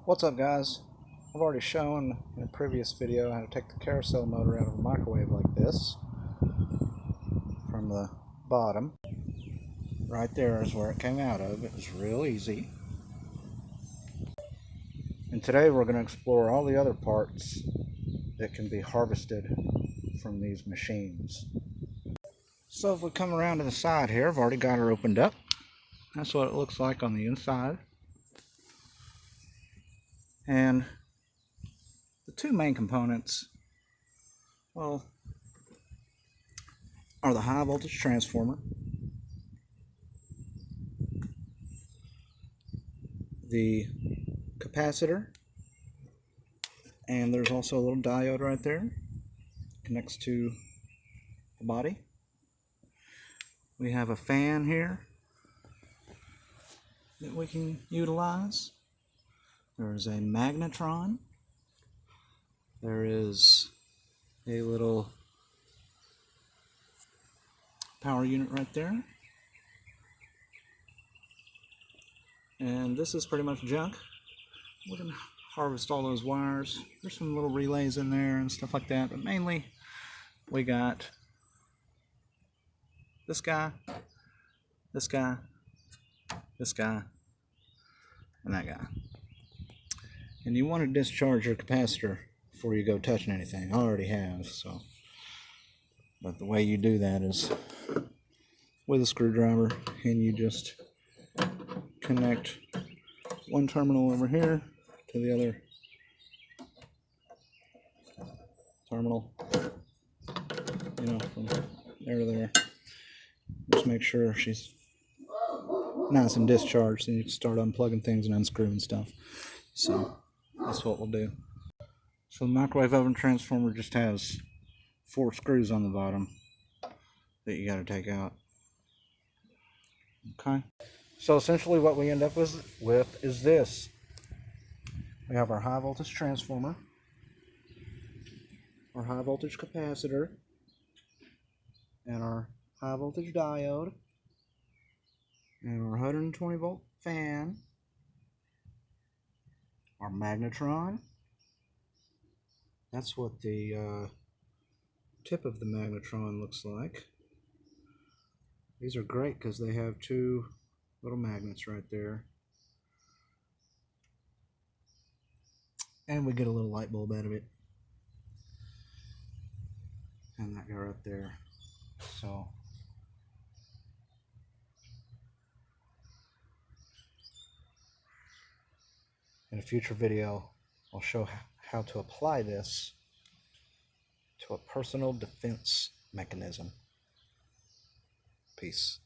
What's up, guys? I've already shown in a previous video how to take the carousel motor out of a microwave like this from the bottom. Right there is where it came out of. It was real easy. And today we're going to explore all the other parts that can be harvested from these machines. So if we come around to the side here, I've already got her opened up. That's what it looks like on the inside. And the two main components, well, are the high voltage transformer, the capacitor, and there's also a little diode right there, connects to the body. We have a fan here that we can utilize. There's a magnetron. There is a little power unit right there. And this is pretty much junk. We're going to harvest all those wires. There's some little relays in there and stuff like that, but mainly we got this guy, this guy, this guy, and that guy. And you want to discharge your capacitor before you go touching anything. I already have, so. But the way you do that is with a screwdriver, and you just connect one terminal over here to the other terminal, from there to there. Just make sure she's nice and discharged, and you can start unplugging things and unscrewing stuff. So that's what we'll do. So the microwave oven transformer just has 4 screws on the bottom that you got to take out. Okay. So essentially what we end up with is this. We have our high voltage transformer, our high voltage capacitor, and our high voltage diode, and our 120 volt fan, our magnetron. That's what the tip of the magnetron looks like. These are great because they have 2 little magnets right there. And we get a little light bulb out of it. And that guy right there. So in a future video, I'll show how to apply this to a personal defense mechanism. Peace.